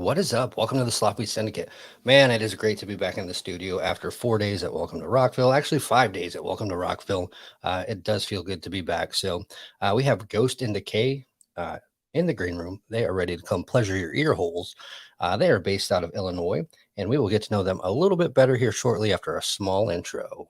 What is up? Welcome to the Sloppy Syndicate. Man, it is great to be back in the studio after 4 days at Welcome to Rockville. Actually, 5 days at Welcome to Rockville. It does feel good to be back. So we have Ghost and Decay in the green room. They are ready to come pleasure your ear holes. They are based out of Illinois, and we will get to know them a little bit better here shortly after a small intro.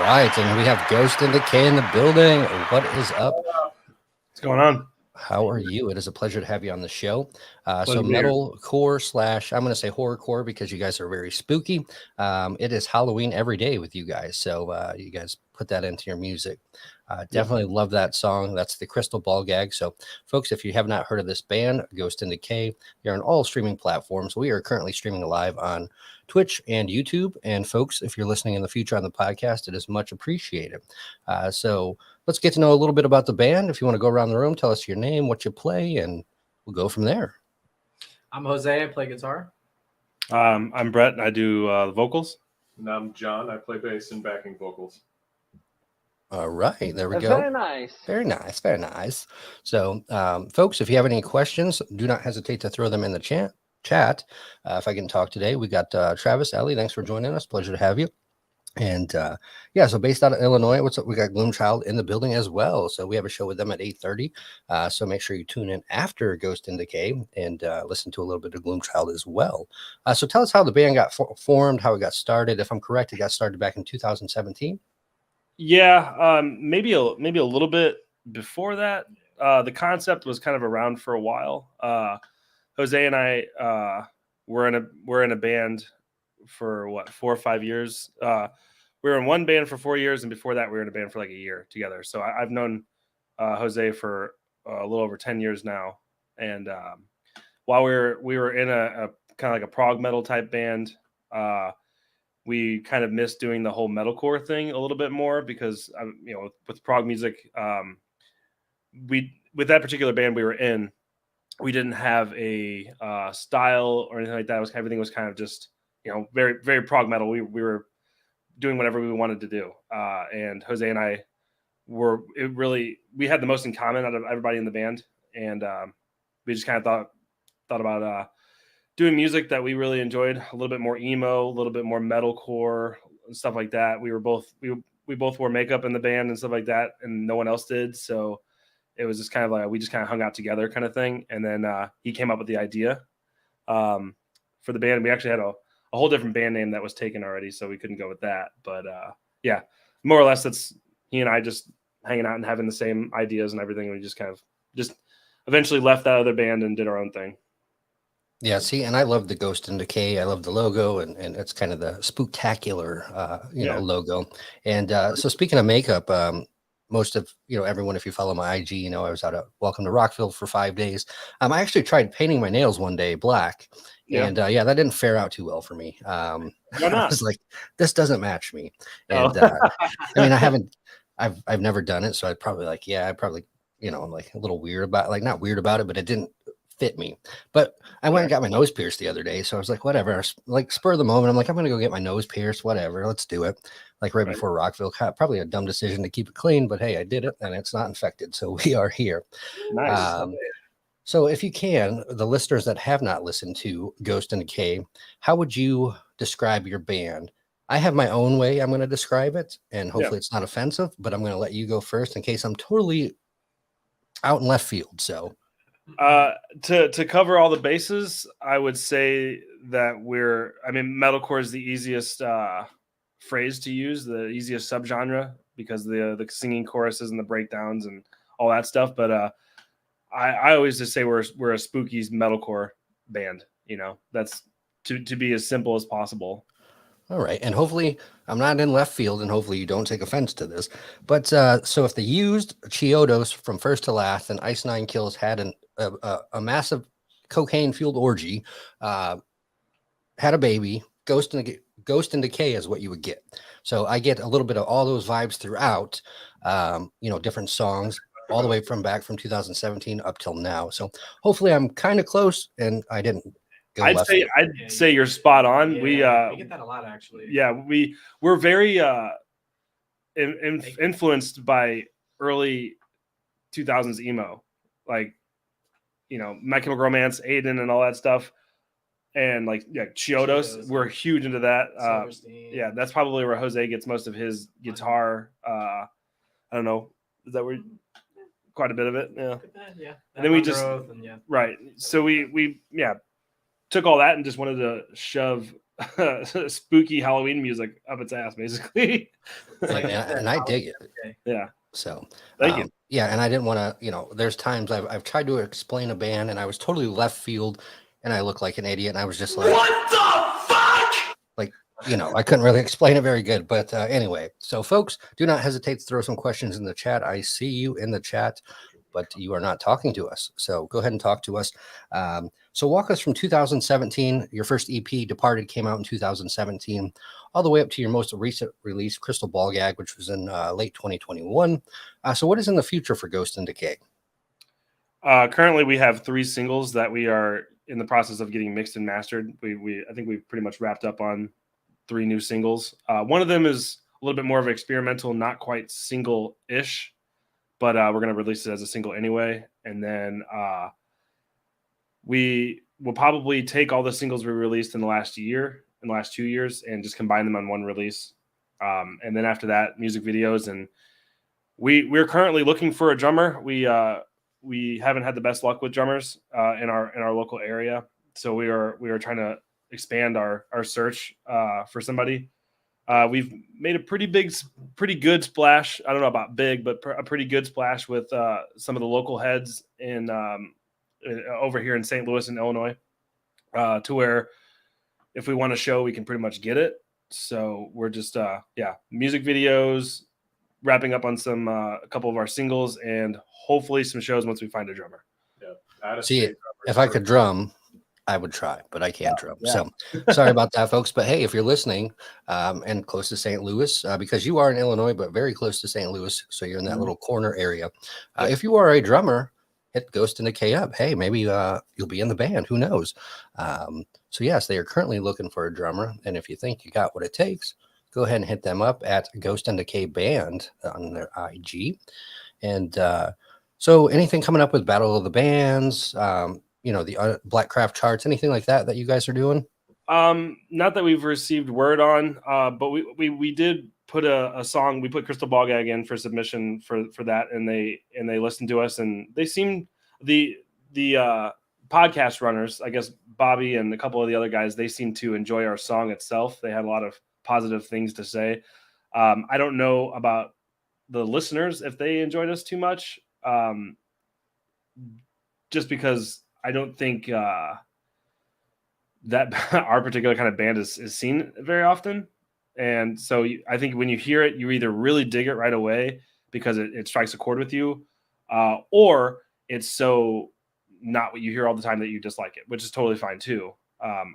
Right, and we have Ghost and Decay in the building. What is up? What's going on? How are you? It is a pleasure to have you on the show. So metal core slash, I'm going to say horrorcore because you guys are very spooky. It is Halloween every day with you guys. So you guys put that into your music. Definitely love that song. That's the Crystal Ball Gag. So folks, if you have not heard of this band, Ghost and Decay, they're on all streaming platforms. We are currently streaming live on Twitch and YouTube. And folks, if you're listening in the future on the podcast, it is much appreciated. So let's get to know a little bit about the band. If you want to go around the room, tell us your name, what you play, and we'll go from there. I'm Jose. I play guitar. I'm Brett. I do the vocals. And I'm John. I play bass and backing vocals. All right, there we That's go. very nice. Very nice, very nice. So, folks, if you have any questions, do not hesitate to throw them in the chat. If I can talk today, we got Travis, Ellie. Thanks for joining us. Pleasure to have you. And yeah, so based out of Illinois, what's up? We got Gloomchild in the building as well. So we have a show with them at 8:30. So make sure you tune in after Ghost and Decay and listen to a little bit of Gloomchild as well. So tell us how the band got formed, how it got started. If I'm correct, it got started back in 2017. Yeah, maybe a little bit before that. The concept was kind of around for a while. Jose and I were in a band for 4 or 5 years. We were in one band for 4 years, and before that, we were in a band for like a year together. So I've known Jose for a little over 10 years now. And while we were in a kind of like a prog metal type band, we kind of missed doing the whole metalcore thing a little bit more because with prog music, with that particular band we were in, we didn't have a style or anything like that. Everything was kind of just very very prog metal. We were doing whatever we wanted to do, and Jose and I we had the most in common out of everybody in the band, and we just kind of thought about doing music that we really enjoyed, a little bit more emo, a little bit more metalcore and stuff like that. We both wore makeup in the band and stuff like that, and no one else did. So it was just kind of like we just kind of hung out together kind of thing. And then he came up with the idea for the band. We actually had a whole different band name that was taken already, so we couldn't go with that. But yeah, more or less that's he and I just hanging out and having the same ideas and everything. We just kind of just eventually left that other band and did our own thing. Yeah, see, and I love the Ghost and Decay. I love the logo, and it's kind of the spooktacular, logo. And so speaking of makeup, most of, everyone, if you follow my IG, I was out at Welcome to Rockville for 5 days. I actually tried painting my nails one day black, and that didn't fare out too well for me. Why not? I was like, this doesn't match me. And I've never done it, so I'd probably I'm like a little weird about not weird about it, but it didn't fit me. But I went and got my nose pierced the other day, so I was like, whatever, like spur of the moment, I'm like, I'm gonna go get my nose pierced, whatever, let's do it. Like right before Rockville, probably a dumb decision to keep it clean, but hey, I did it and it's not infected, so we are here. Nice. So if you can, the listeners that have not listened to Ghost and Decay, how would you describe your band? I have my own way I'm going to describe it, and hopefully it's not offensive, but I'm going to let you go first in case I'm totally out in left field. So To cover all the bases, I would say that metalcore is the easiest phrase to use, the easiest subgenre, because the singing choruses and the breakdowns and all that stuff. But I always just say we're a spooky metalcore band. That's to be as simple as possible. All right. And hopefully I'm not in left field, and hopefully you don't take offense to this. But so if the used Chiodos from first to last and Ice Nine Kills had a massive cocaine fueled orgy, had a baby, Ghost and Decay is what you would get. So I get a little bit of all those vibes throughout, different songs all the way from 2017 up till now. So hopefully I'm kind of close, and I didn't go I'd left say field. I'd say you're spot on. Yeah, we get that a lot, actually. Yeah, we're very influenced by early 2000s emo, like My Chemical Romance, Aiden, and all that stuff. And Chiodos, we're huge into that. Yeah, that's probably where Jose gets most of his guitar. I don't know, is that where quite a bit of it? Yeah. Yeah. And then we just right. So we took all that and just wanted to shove spooky Halloween music up its ass, basically. And I dig it. Yeah. So thank you. Yeah, and I didn't want to, there's times I've tried to explain a band and I was totally left field and I looked like an idiot, and I was just like, what the fuck? Like, I couldn't really explain it very good. But anyway, so folks, do not hesitate to throw some questions in the chat. I see you in the chat, but you are not talking to us. So go ahead and talk to us. So walk us from 2017. Your first EP, Departed, came out in 2017, all the way up to your most recent release, Crystal Ball Gag, which was in late 2021. So what is in the future for Ghost and Decay? Currently, we have 3 singles that we are in the process of getting mixed and mastered. I think we've pretty much wrapped up on 3 new singles. One of them is a little bit more of experimental, not quite single-ish, but we're going to release it as a single anyway. And then we will probably take all the singles we released in the last 2 years, and just combine them on one release. And then after that, music videos. And we're currently looking for a drummer. We haven't had the best luck with drummers in our local area, so we are trying to expand our search for somebody. We've made a pretty good splash. I don't know about big, but a pretty good splash with some of the local heads in over here in St. Louis and Illinois, to where if we want a show, we can pretty much get it. So we're just music videos, wrapping up on some a couple of our singles, and hopefully some shows once we find a drummer. Yeah. See, if I could drum, I would try, but I can't drum. Yeah. So sorry about that, folks. But hey, if you're listening and close to St. Louis, because you are in Illinois, but very close to St. Louis, so you're in that little corner area. If you are a drummer, hit Ghost and Decay up. Hey, maybe you'll be in the band. Who knows? So yes, they are currently looking for a drummer. And if you think you got what it takes, go ahead and hit them up at Ghost and Decay Band on their IG. And so anything coming up with Battle of the Bands, the Black Craft charts, anything like that you guys are doing? Not that we've received word on, but we did put a song. We put Crystal Ball Gag in for submission for that, and they listened to us, and they seemed the podcast runners, I guess Bobby and a couple of the other guys, they seemed to enjoy our song itself. They had a lot of positive things to say. I don't know about the listeners if they enjoyed us too much, just because I don't think that our particular kind of band is seen very often. And so I think when you hear it, you either really dig it right away because it strikes a chord with you, or it's so not what you hear all the time that you dislike it, which is totally fine too.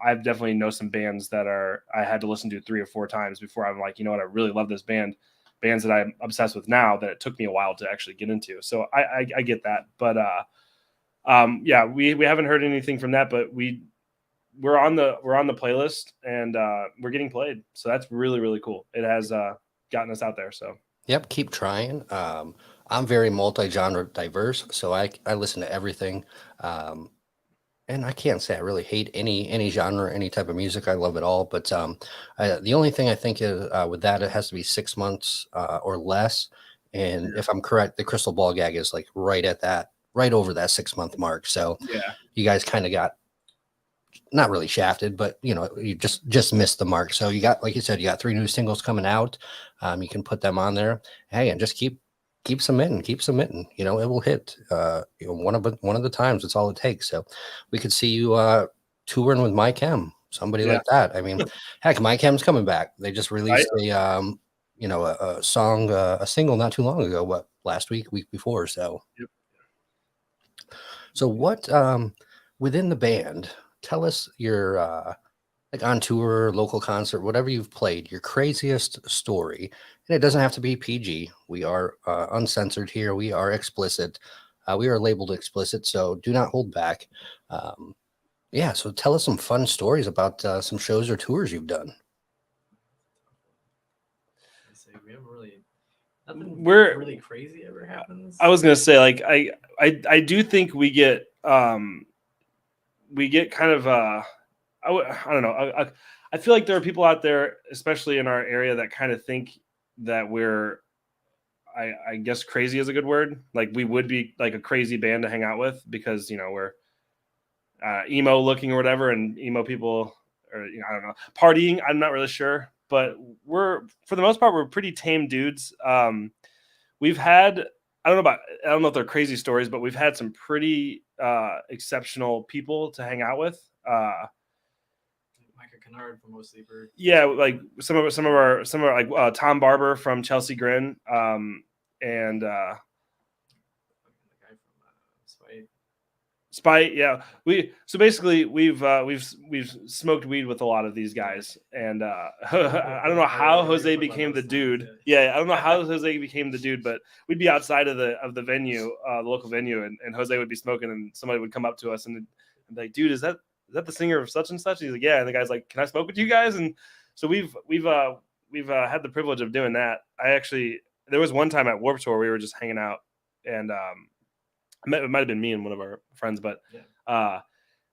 I've definitely know some bands that I had to listen to 3 or 4 times before I'm like, you know what, I really love this band. Bands that I'm obsessed with now that it took me a while to actually get into. So I get that. But we haven't heard anything from that, but we're on the playlist, and we're getting played. So that's really, really cool. It has gotten us out there. So yep, keep trying. I'm very multi-genre diverse, so I listen to everything. And I can't say I really hate any genre, any type of music. I love it all. But the only thing I think is with that, it has to be 6 months or less. And if I'm correct, the Crystal Ball Gag is like right at that right over that 6-month mark. So Yeah. you guys kind of got not really shafted, but you know, you just missed the mark. So you got, like you said, you got 3 new singles coming out. You can put them on there. Hey, and just keep submitting. You know, it will hit. You know, one of the times. It's all it takes. So we could see you touring with Mike M, somebody like that. I mean, heck, Mike M's coming back. They just released a you know, a song, a single not too long ago. What, last week before? So. Yep. So what within the band? Tell us your like on tour, local concert, whatever you've played, your craziest story. And it doesn't have to be PG. We are uncensored here. We are explicit. We are labeled explicit, so do not hold back. Yeah, so tell us some fun stories about some shows or tours you've done. We haven't really nothing really crazy ever happens. I was gonna say, like, I do think we get kind of I don't know. I feel like there are people out there, especially in our area, that kind of think that we're, I guess crazy is a good word. Like we would be like a crazy band to hang out with because, you know, we're emo looking or whatever, and emo people, or, you know, I don't know, partying. I'm not really sure, but we're, for the most part, we're pretty tame dudes. We've had, I don't know if they're crazy stories, but we've had some pretty exceptional people to hang out with. Micah Kennard from Most Sleeper. Yeah, like some of our like Tom Barber from Chelsea Grin, and The guy from Spite. Spite. Yeah, so basically we've smoked weed with a lot of these guys, and I don't know how Jose became the dude. Yeah, I don't know how Jose became the dude, but we'd be outside of the venue, the local venue, and Jose would be smoking, and somebody would come up to us and be like, "Dude, is that the singer of such and such?" He's like, "Yeah," and the guy's like, "Can I smoke with you guys?" And so we've had the privilege of doing that. There was one time at Warped Tour we were just hanging out, and it might have been me and one of our friends, but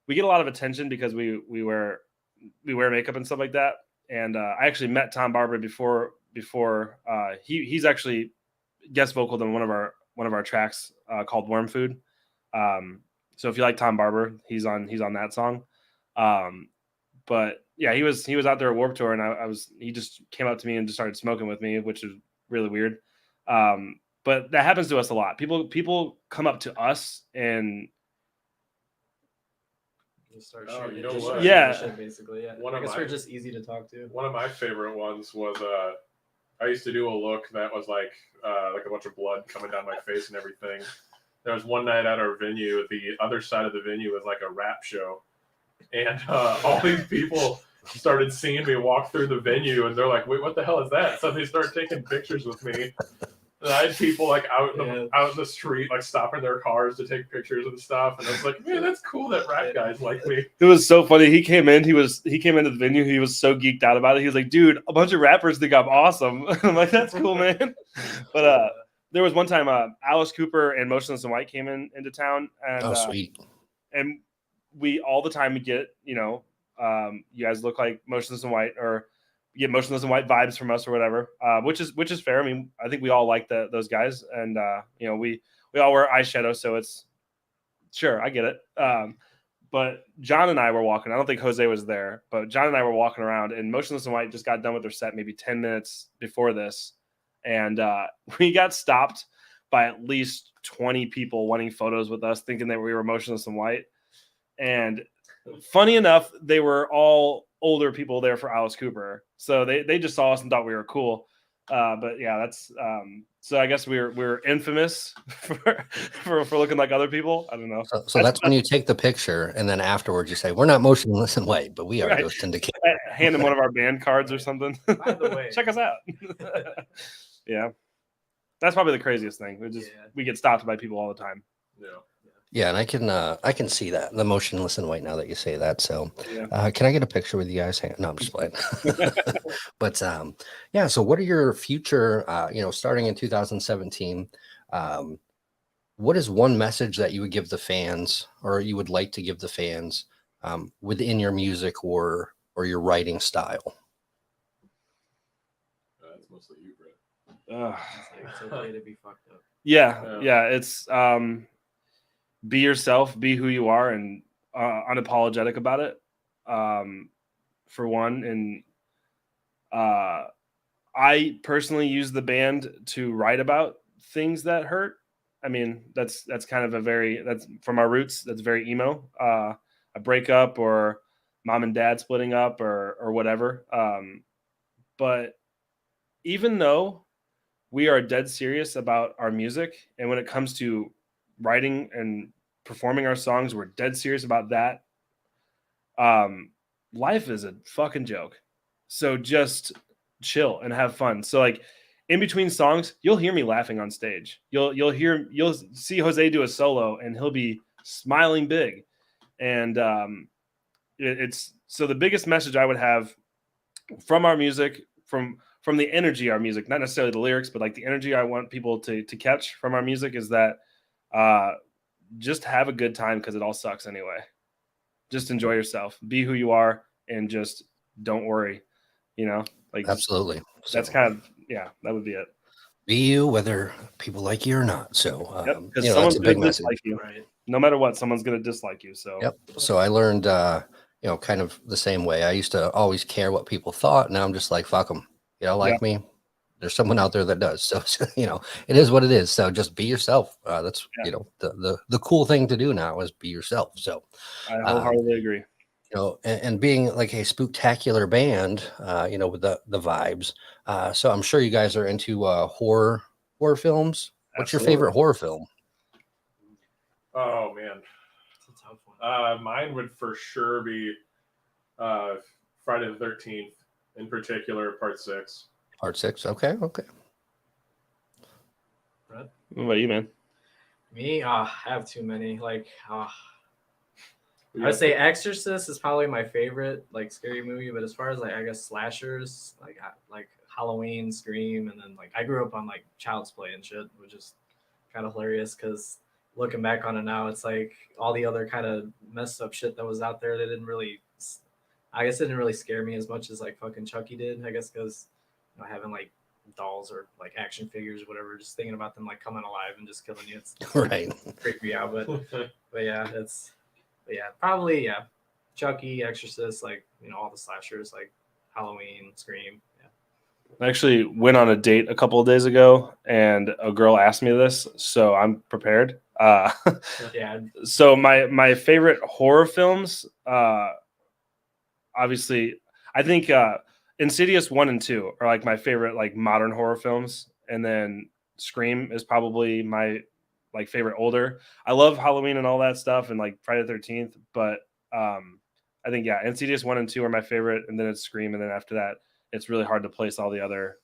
we get a lot of attention because we wear makeup and stuff like that. And I actually met Tom Barber before he's actually guest vocaled on one of our tracks called Worm Food. So if you like Tom Barber, he's on that song. But yeah, he was out there at Warped Tour, and he just came up to me and just started smoking with me, which is really weird. But that happens to us a lot. People come up to us and start you know what? Yeah. Basically, yeah. One I of guess my- we're just easy to talk to. One of my favorite ones was I used to do a look that was like a bunch of blood coming down my face and everything. There was one night at our venue. The other side of the venue was like a rap show, and all these people started seeing me walk through the venue, and they're like, "Wait, what the hell is that?" So they started taking pictures with me. And I had people like out in the street, like stopping their cars to take pictures and stuff. And I was like, "Man, that's cool that rap guys like me." it was so funny. He came into the venue. He was so geeked out about it. He was like, "Dude, a bunch of rappers think I'm awesome." I'm like, "That's cool, man." But there was one time Alice Cooper and Motionless in White came into town, and Oh, sweet. And we all the time we get, you know, you guys look like Motionless in White, or you get Motionless in White vibes from us or whatever, which is fair. I mean, I think we all like those guys, and you know, we all wear eyeshadow, so it's sure, I get it. But John and I were walking. I don't think Jose was there, but John and I were walking around, and Motionless in White just got done with their set maybe 10 minutes before this, and we got stopped by at least 20 people wanting photos with us, thinking that we were Motionless in White. And funny enough, they were all older people there for Alice Cooper, so they just saw us and thought we were cool. But yeah, that's so I guess we're infamous for looking like other people. I don't know. So that's when you take the picture, and then afterwards you say, "We're not Motionless in White, but we are Right. Syndicate." Hand him one of our band cards or something. By the way, check us out. Yeah, that's probably the craziest thing. We get stopped by people all the time. Yeah. Yeah, and I can see that, the Motionless in White, now that you say that. So Yeah. can I get a picture with you guys? No, I'm just playing. But yeah, so what are your future, you know, starting in 2017, what is one message that you would give the fans, or you would like to give the fans, within your music or your writing style? That's mostly you, Brett. it's okay to be fucked up. Yeah. It's be yourself, be who you are, and unapologetic about it. For one, and I personally use the band to write about things that hurt. I mean, that's kind of that's from our roots. That's very emo. A breakup or mom and dad splitting up or whatever. But even though we are dead serious about our music, and when it comes to writing and performing our songs, we're dead serious about that. Life is a fucking joke. So just chill and have fun. So like in between songs, you'll hear me laughing on stage. You'll see Jose do a solo and he'll be smiling big. And it's so the biggest message I would have from our music, from the energy of our music, not necessarily the lyrics, but like the energy I want people to catch from our music is that just have a good time, because it all sucks anyway. Just enjoy yourself, be who you are, and just don't worry, like Absolutely. That's kind of, that would be it. Be you, whether people like you or not. So, because that's someone's a big going to message. dislike you. Right. No matter what, someone's going to dislike you. So, Yep. So I learned, kind of the same way. I used to always care what people thought. Now I'm just like, fuck them. You don't like me? There's someone out there that does. So, it is what it is. So just be yourself. That's, the cool thing to do now is be yourself. So I wholeheartedly agree. And being like a spooktacular band, with the vibes. So I'm sure you guys are into horror films. What's your favorite horror film? Oh man, That's a tough one. mine would for sure be Friday the 13th, in particular, Part 6. Part 6. Okay. Brett? What about you, man? Me, I have too many. Like, I would say Exorcist is probably my favorite like scary movie, but as far as like I guess slashers, like Halloween, Scream, and then like I grew up on like Child's Play and shit, which is kind of hilarious because looking back on it now, it's like all the other kind of messed up shit that was out there that didn't really scare me as much as like fucking Chucky did. I guess because having like dolls or like action figures or whatever, just thinking about them like coming alive and just killing you, it's Right. Freak me out. But yeah, probably Chucky, Exorcist, like all the slashers like Halloween, Scream. I actually went on a date a couple of days ago, and a girl asked me this, so I'm prepared. Yeah. So my favorite horror films, obviously, I think Insidious 1 and 2 are like my favorite like modern horror films, and then Scream is probably my like favorite older. I love Halloween and all that stuff, and like Friday the 13th, but I think Insidious 1 and 2 are my favorite, and then it's Scream, and then after that, it's really hard to place all the other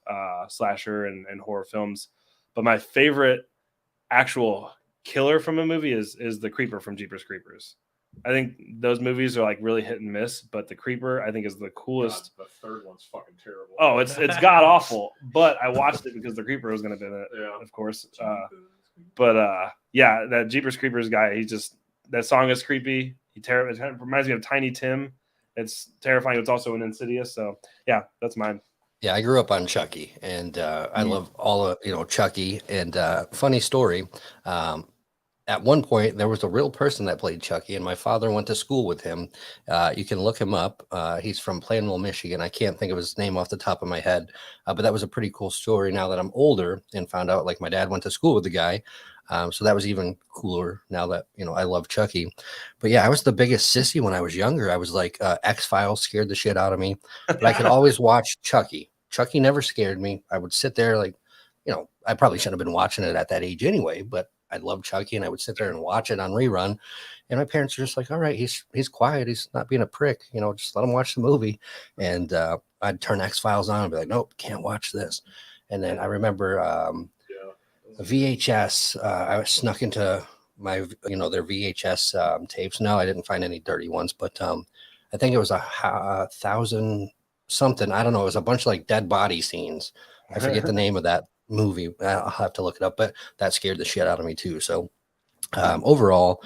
slasher and horror films. But my favorite actual killer from a movie is the Creeper from Jeepers Creepers. I think those movies are like really hit and miss, but the Creeper I think is the coolest. God, the third one's fucking terrible. Oh, it's god awful, but I watched it because the Creeper was going to be in it, of course. That Jeepers Creepers guy, that song is creepy. It reminds me of Tiny Tim. It's terrifying. It's also an Insidious. So yeah, that's mine. Yeah, I grew up on Chucky, and I love all of Chucky. And funny story, at one point there was a real person that played Chucky, and my father went to school with him. You can look him up. He's from Plainville, Michigan. I can't think of his name off the top of my head, but that was a pretty cool story. Now that I'm older and found out like my dad went to school with the guy. So that was even cooler now that, I love Chucky. But yeah, I was the biggest sissy when I was younger. I was like, X-Files scared the shit out of me, but I could always watch Chucky. Chucky never scared me. I would sit there like, I probably shouldn't have been watching it at that age anyway, but I love Chucky, and I would sit there and watch it on rerun. And my parents were just like, all right, he's quiet. He's not being a prick, just let him watch the movie. And I'd turn X-Files on and be like, nope, can't watch this. And then I remember, VHS. I was snuck into my, their VHS tapes. No, I didn't find any dirty ones, but I think it was 1,000 something. I don't know. It was a bunch of like dead body scenes. I forget the name of that movie. I'll have to look it up, but that scared the shit out of me too. So overall,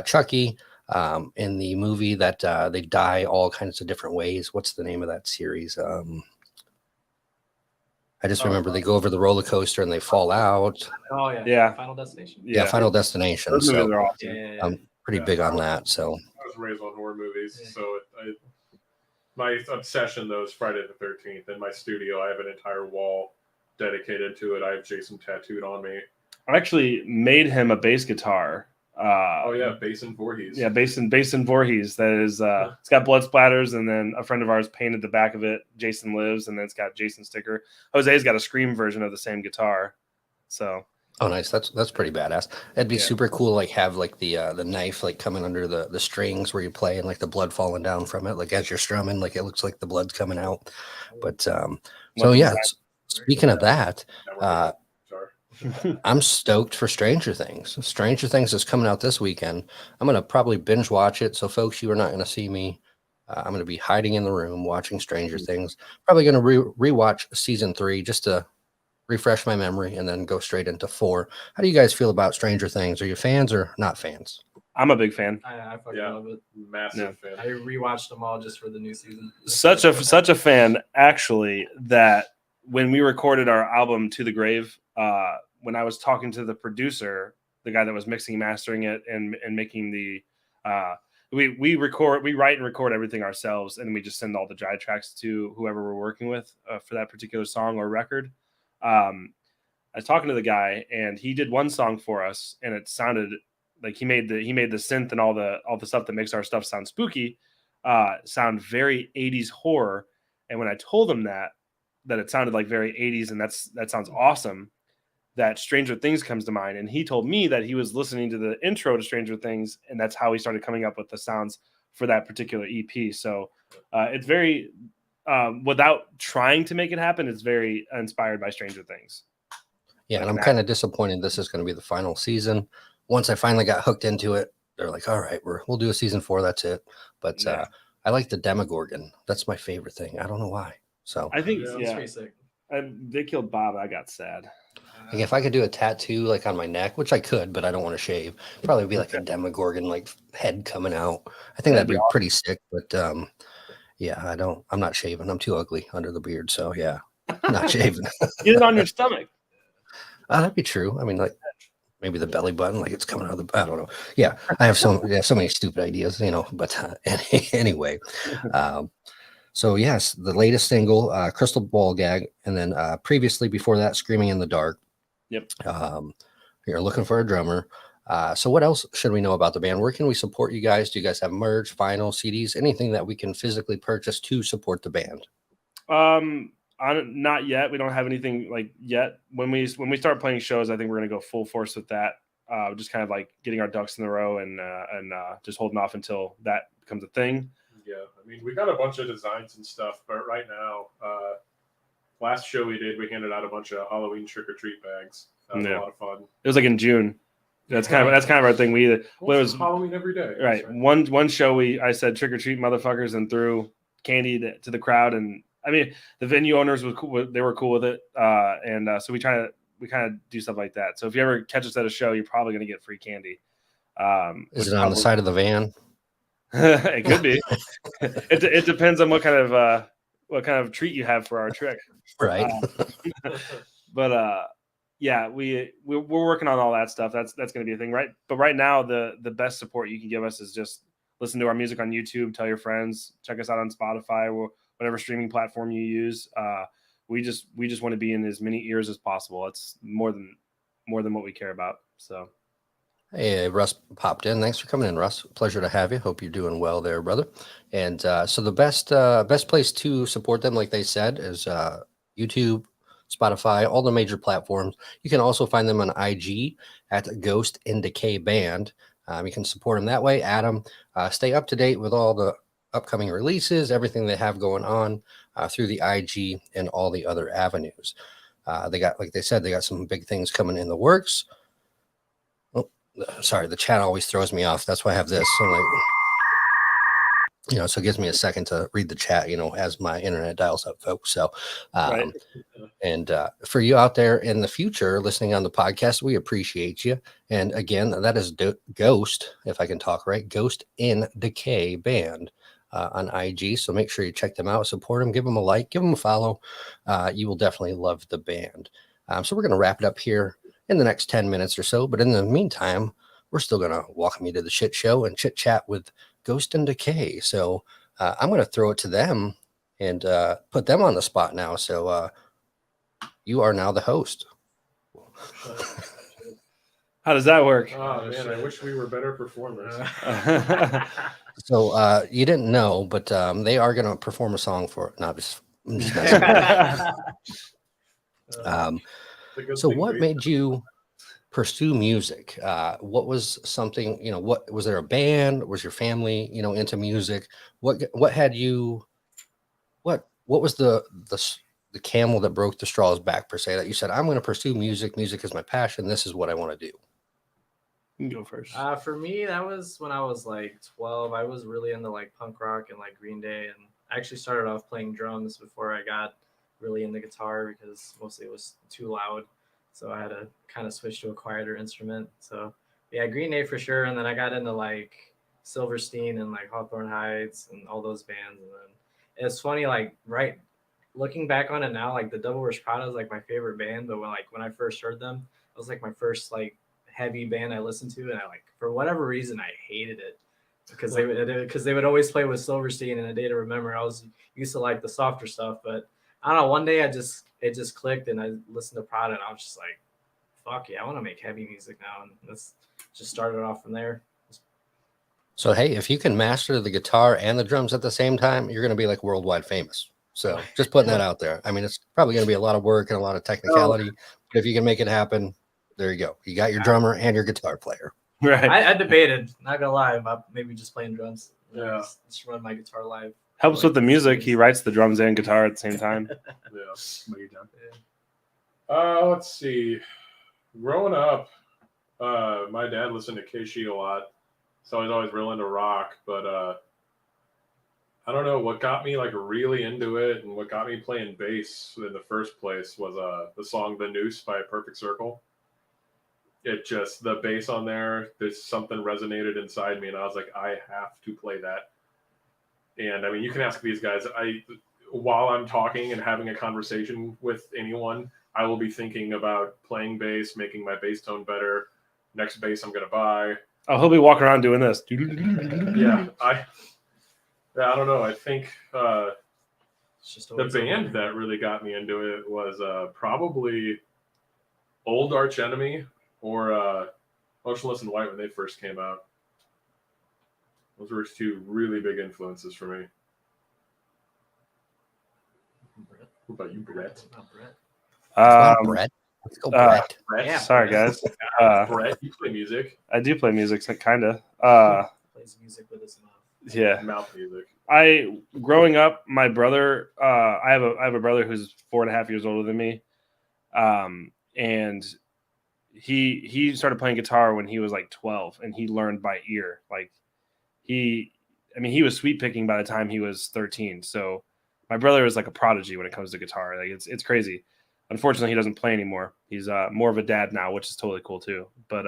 Chucky, in the movie that they die all kinds of different ways. What's the name of that series? I just remember they go over the roller coaster and they fall out. Oh yeah. Yeah. Final Destination. Yeah, Final Destination. Those movies So are awesome. Yeah. I'm pretty Yeah, big on I was- that. So I was raised on horror movies, Yeah. so my obsession though is Friday the 13th. In my studio, I have an entire wall dedicated to it. I have Jason tattooed on me. I actually made him a bass guitar. Oh yeah, Basin Voorhees. Yeah, Basin Voorhees. That is, it's got blood splatters, and then a friend of ours painted the back of it. Jason Lives, and then it's got Jason sticker. Jose's got a Scream version of the same guitar. So, oh, nice. That's pretty badass. It'd be Yeah. super cool, like have like the knife like coming under the strings where you play and like the blood falling down from it, like as you're strumming, like it looks like the blood's coming out. But so Weapon yeah. design. Speaking of that, Now we're sorry. I'm stoked for Stranger Things. Stranger Things is coming out this weekend. I'm gonna probably binge watch it. So folks, you are not gonna see me. I'm gonna be hiding in the room watching Stranger Things. Probably gonna rewatch season 3 just to refresh my memory and then go straight into 4. How do you guys feel about Stranger Things? Are you fans or not fans? I'm a big fan. I fucking Yeah. love it. Massive fan. I rewatched them all just for the new season. Such a fan, actually, that when we recorded our album To the Grave, when I was talking to the producer, the guy that was mixing and mastering it and making the we write and record everything ourselves, and we just send all the dry tracks to whoever we're working with for that particular song or record. I was talking to the guy, and he did one song for us, and it sounded like he made the synth and all the stuff that makes our stuff sound spooky, sound very 80s horror. And when I told him that it sounded like very 80s, and that sounds awesome, that Stranger Things comes to mind. And he told me that he was listening to the intro to Stranger Things, and that's how he started coming up with the sounds for that particular EP. So it's very, without trying to make it happen, it's very inspired by Stranger Things. Yeah, Like and I'm an kind of disappointed this is going to be the final season. Once I finally got hooked into it, they're like, all right, we'll do a season 4. That's it. But Yeah. I like the Demogorgon. That's my favorite thing. I don't know why. So I think, It's yeah, pretty sick. they killed Bob. I got sad. like, if I could do a tattoo like on my neck, which I could, but I don't want to shave, probably be like a Demogorgon like head coming out. I think that'd be pretty sick. But yeah, I'm not shaving. I'm too ugly under the beard. So yeah, not shaving. Get it on your stomach. That'd be true. I mean, like maybe the belly button, like it's coming out of the. I don't know. Yeah, I have so many stupid ideas, But anyway, so yes, the latest single, Crystal Ball Gag, and then previously before that, Screaming in the Dark. Yep. You're looking for a drummer. So what else should we know about the band? Where can we support you guys? Do you guys have merch, vinyl, CDs, anything that we can physically purchase to support the band? Not yet. We don't have anything like yet. When we start playing shows, I think we're going to go full force with that. Just kind of like getting our ducks in a row and just holding off until that becomes a thing. Yeah, I mean, we got a bunch of designs and stuff, but right now, last show we did, we handed out a bunch of Halloween trick-or-treat bags. That was a lot of fun. It was like in June. That's kind of our thing. It was Halloween every day. Right. One show I said trick or treat motherfuckers and threw candy to the crowd, and I mean the venue owners was cool. They were cool with it, so we kind of do stuff like that. So if you ever catch us at a show, you're probably going to get free candy. Is it on the side of the van? It could be. It depends on what kind of treat you have for our trick. Right. But yeah, we're working on all that stuff. That's going to be a thing, right? But right now, the best support you can give us is just listen to our music on YouTube, tell your friends, check us out on Spotify or whatever streaming platform you use. We just want to be in as many ears as possible. It's more than what we care about. So. Hey, Russ popped in. Thanks for coming in, Russ. Pleasure to have you. Hope you're doing well there, brother. And so the best place to support them, like they said, is YouTube, Spotify, all the major platforms. You can also find them on IG at Ghost in Decay Band. You can support them that way. Add them. Stay up to date with all the upcoming releases, everything they have going on through the IG and all the other avenues. They got, like they said, they got some big things coming in the works. Sorry, the chat always throws me off. That's why I have this. So so it gives me a second to read the chat, as my internet dials up, folks. So, Right. And for you out there in the future listening on the podcast, we appreciate you. And again, that is Ghost, if I can talk right, Ghost in Decay Band. on IG. So make sure you check them out, support them, give them a like, give them a follow. You will definitely love the band. So we're going to wrap it up here in the next 10 minutes or so. But in the meantime, we're still going to welcome you to the shit show and chit chat with Ghost and Decay. So I'm going to throw it to them and put them on the spot now. So you are now the host. How does that work? Oh man, I wish we were better performers. So you didn't know, but they are going to perform a song for. No, I'm just messing with you. So what made you pursue music? What was something, what was there a band? Was your family, into music? What had you, what was the camel that broke the straw's back per se, that you said, I'm going to pursue music. Music is my passion. This is what I want to do. You can go first. For me, that was when I was like 12. I was really into like punk rock and like Green Day, and I actually started off playing drums before I got really into guitar because mostly it was too loud. So I had to kind of switch to a quieter instrument. So yeah, Green Day for sure. And then I got into like Silverstein and like Hawthorne Heights and all those bands. And then it's funny, like looking back on it now, like the Double Rich Prada is like my favorite band. But when I first heard them, it was like my first like heavy band I listened to, and I like for whatever reason I hated it because they would always play with Silverstein and A Day to Remember. I was used to like the softer stuff, but I don't know. One day it just clicked, and I listened to Prada, and I was just like, "Fuck yeah, I want to make heavy music now." And let's just started off from there. So hey, if you can master the guitar and the drums at the same time, you're going to be like worldwide famous. So just putting that out there. I mean, it's probably going to be a lot of work and a lot of technicality, but if you can make it happen, there you go. You got your drummer and your guitar player. Right. I debated, not gonna lie, about maybe just playing drums. Yeah. Just run my guitar live. Helps with the music. He writes the drums and guitar at the same time. Let's see. Growing up, my dad listened to Keishi a lot, so I was always real into rock. But I don't know what got me like really into it, and what got me playing bass in the first place was the song "The Noose" by Perfect Circle. It just, the bass on there's something resonated inside me, and I was like, I have to play that. And I mean, you can ask these guys. While I'm talking and having a conversation with anyone, I will be thinking about playing bass, making my bass tone better. Next bass I'm gonna buy. Oh, he'll be walking around doing this. Yeah, I don't know. I think It's just the band that really got me into it was probably Old Arch Enemy or Motionless in White when they first came out. Those were two really big influences for me. What about you, Brett? Brett. Let's go, Brett. Brett? Yeah. Sorry, guys. Brett, you play music. I do play music, kind of. plays music with his mouth. Yeah. Mouth music. Growing up, my brother, I have a brother who's 4.5 years older than me. And he started playing guitar when he was like 12, and he learned by ear. Like he was sweet picking by the time he was 13. So my brother is like a prodigy when it comes to guitar. Like it's crazy. Unfortunately, he doesn't play anymore. He's more of a dad now, which is totally cool too. But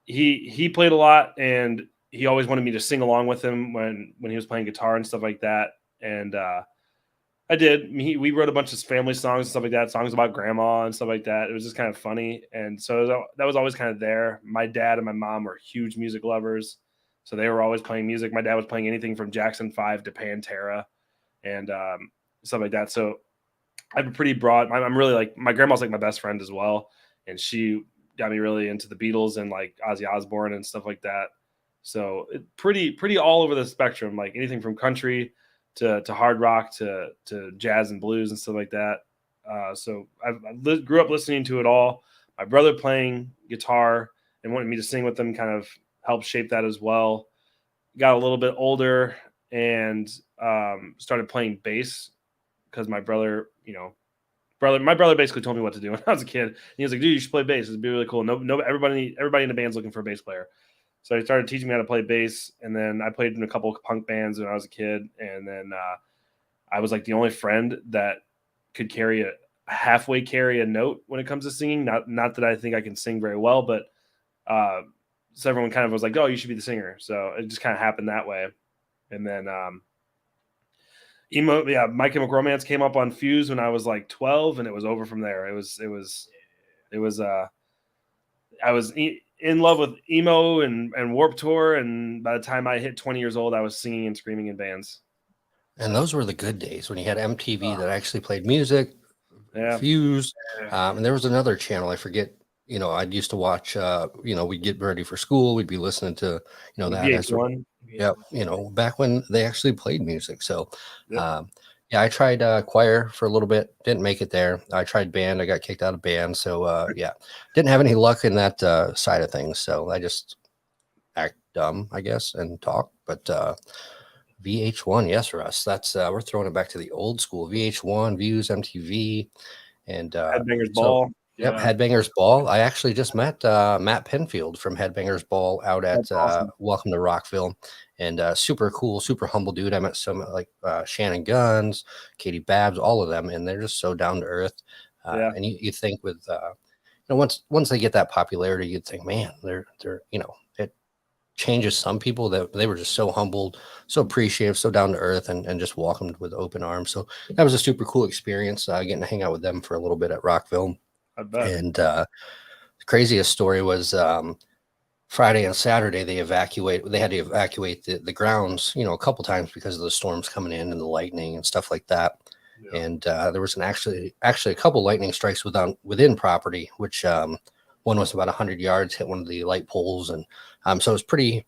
he played a lot, and he always wanted me to sing along with him when he was playing guitar and stuff like that. And I did. We wrote a bunch of family songs and stuff like that, songs about grandma and stuff like that. It was just kind of funny. And so that was always kind of there. My dad and my mom were huge music lovers, so they were always playing music. My dad was playing anything from Jackson 5 to Pantera and stuff like that. So I have a pretty broad, I'm really like, my grandma's like my best friend as well. And she got me really into the Beatles and like Ozzy Osbourne and stuff like that. So pretty all over the spectrum, like anything from country to hard rock to jazz and blues and stuff like that. So I grew up listening to it all. My brother playing guitar and wanted me to sing with them kind of helped shape that as well. Got a little bit older and started playing bass because my brother basically told me what to do when I was a kid. And he was like, dude, you should play bass. It'd be really cool. No, everybody in the band's looking for a bass player. So he started teaching me how to play bass, and then I played in a couple of punk bands when I was a kid, and then I was like the only friend that could halfway carry a note when it comes to singing. Not that I think I can sing very well, but so everyone kind of was like, "Oh, you should be the singer." So it just kind of happened that way, And then My Chemical Romance came up on Fuse when I was like 12, and it was over from there. I was in love with emo and Warped Tour, and by the time I hit 20 years old, I was singing and screaming in bands. And those were the good days when you had MTV that actually played music, Yeah. Fuse, and there was another channel, I forget. I'd used to watch. We'd get ready for school. We'd be listening to that as VH1. yeah, back when they actually played music. So, Yep. yeah, I tried choir for a little bit. Didn't make it there. I tried band. I got kicked out of band. So, yeah, didn't have any luck in that side of things. So I just act dumb, I guess, and talk. But VH1, yes, Russ. That's we're throwing it back to the old school. VH1, Views, MTV, and Headbangers so Ball. yep, Headbangers Ball. I actually just met Matt Penfield from Headbangers Ball out at That's awesome. Welcome to Rockville, and super cool, super humble dude. I met some like Shannon Guns, Katie Babbs, all of them, and they're just so down to earth. And you think with once they get that popularity, you'd think, man, they're it changes some people that they were just so humbled, so appreciative, so down to earth, and just welcomed with open arms. So that was a super cool experience, getting to hang out with them for a little bit at Rockville. I bet. And the craziest story was Friday and Saturday they had to evacuate the grounds, a couple times because of the storms coming in and the lightning and stuff like that. Yeah. And there was actually a couple lightning strikes within property, which one was about 100 yards, hit one of the light poles, and so it was pretty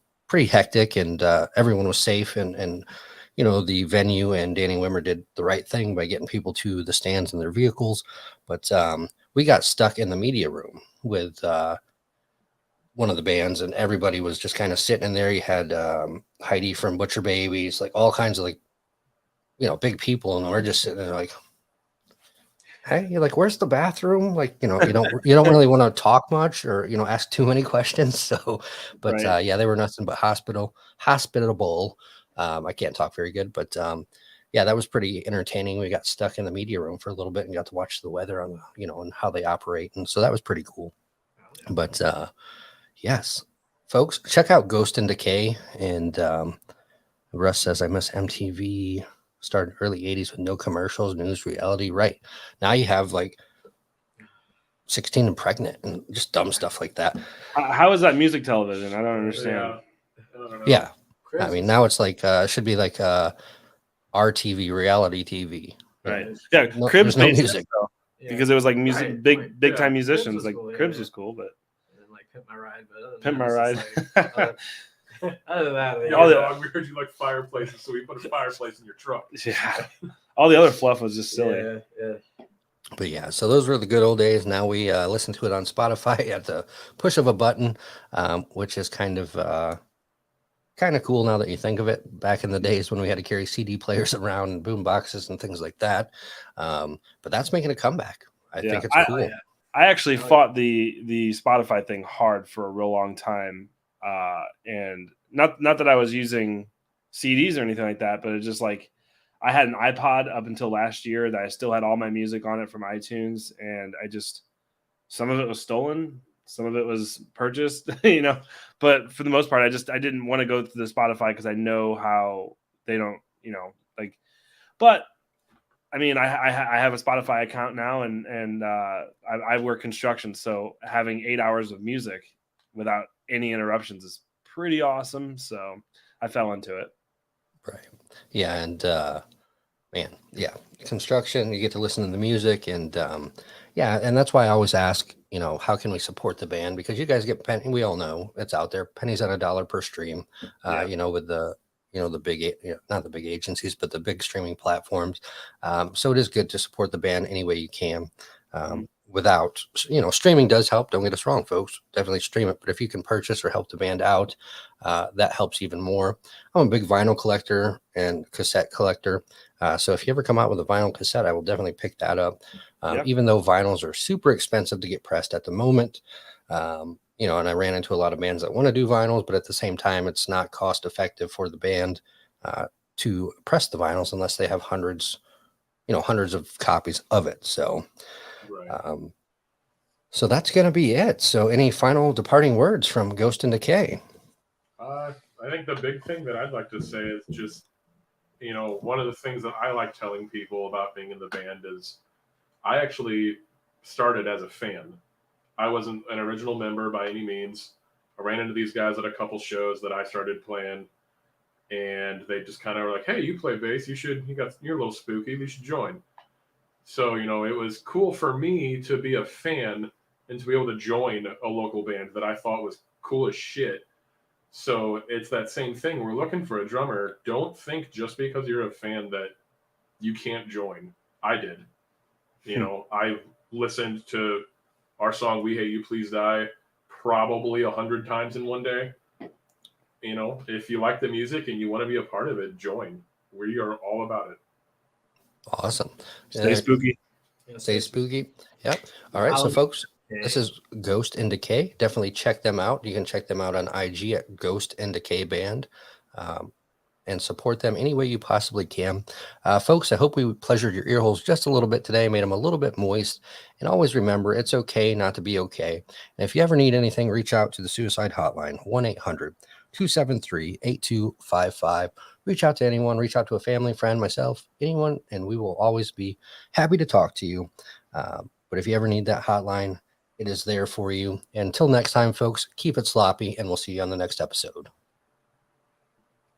hectic, and everyone was safe, and the venue and Danny Wimmer did the right thing by getting people to the stands in their vehicles. But we got stuck in the media room with one of the bands, and everybody was just kind of sitting in there. You had Heidi from Butcher Babies, like all kinds of big people, and we're just sitting there like, hey, you're like, where's the bathroom? Like, you don't really want to talk much or, ask too many questions. So, but Right. yeah, they were nothing but hospitable. I can't talk very good, but yeah, that was pretty entertaining. We got stuck in the media room for a little bit and got to watch the weather on, and how they operate. And so that was pretty cool. But yes, folks, check out Ghost and Decay. And Russ says, I miss MTV. Started early 80s with no commercials, news, reality. Right now you have like 16 and Pregnant and just dumb stuff like that. How is that music television? I don't understand. Yeah. I mean, now it's like should be like RTV, reality TV. Right. Yeah. Cribs no made music sense, though, because it was like music, Right. big time musicians. Cribs was like cool, Cribs yeah. was cool, but And then like Pimp My Ride, but other than Pimp that, My it's Ride. just, like, other than that, Yeah, Yeah. we heard you like fireplaces, so we put a fireplace in your truck. Yeah. All the other fluff was just silly. Yeah. But yeah, so those were the good old days. Now we listen to it on Spotify at the push of a button, which is kind of cool now that you think of it. Back in the days when we had to carry CD players around and boom boxes and things like that. But that's making a comeback. I think it's cool. I actually fought the Spotify thing hard for a real long time. And not that I was using CDs or anything like that, but it's just like I had an iPod up until last year that I still had all my music on it from iTunes, and some of it was stolen, some of it was purchased, but for the most part, I didn't want to go through the Spotify because I know how they don't, but I mean, I have a Spotify account now, and I work construction, so having 8 hours of music without any interruptions is pretty awesome. So I fell into it. Right. Yeah. And man, yeah, construction, you get to listen to the music, and yeah, and that's why I always ask, how can we support the band? Because you guys get we all know it's out there, pennies on a dollar per stream, with the the big, not the big agencies, but the big streaming platforms. So it is good to support the band any way you can. Without, streaming does help. Don't get us wrong, folks. Definitely stream it. But if you can purchase or help the band out, that helps even more. I'm a big vinyl collector and cassette collector. So if you ever come out with a vinyl cassette, I will definitely pick that up. Even though vinyls are super expensive to get pressed at the moment. And I ran into a lot of bands that want to do vinyls, but at the same time, it's not cost effective for the band to press the vinyls unless they have hundreds of copies of it. So, so that's going to be it. So any final departing words from Ghost and Decay? I I think the big thing that I'd like to say is just, one of the things that I like telling people about being in the band is I actually started as a fan. I wasn't an original member by any means. I ran into these guys at a couple shows that I started playing, and they just kind of were like, "Hey, you play bass? You're a little spooky. You should join." So, it was cool for me to be a fan and to be able to join a local band that I thought was cool as shit. So it's that same thing. We're looking for a drummer. Don't think just because you're a fan that you can't join. I did. I listened to our song "We Hate You, Please Die" probably 100 times in one day. If you like the music and you want to be a part of it, join. We are all about it. Awesome. Stay spooky. Stay spooky. Yep. All right. So, folks, this is Ghost and Decay. Definitely check them out. You can check them out on IG at Ghost and Decay Band, and support them any way you possibly can. Folks, I hope we pleasured your ear holes just a little bit today, made them a little bit moist. And always remember, it's okay not to be okay. And if you ever need anything, reach out to the suicide hotline, 1-800-273-8255. Reach out to anyone, reach out to a family, friend, myself, anyone, and we will always be happy to talk to you. But if you ever need that hotline, it is there for you. Until next time, folks, keep it sloppy, and we'll see you on the next episode.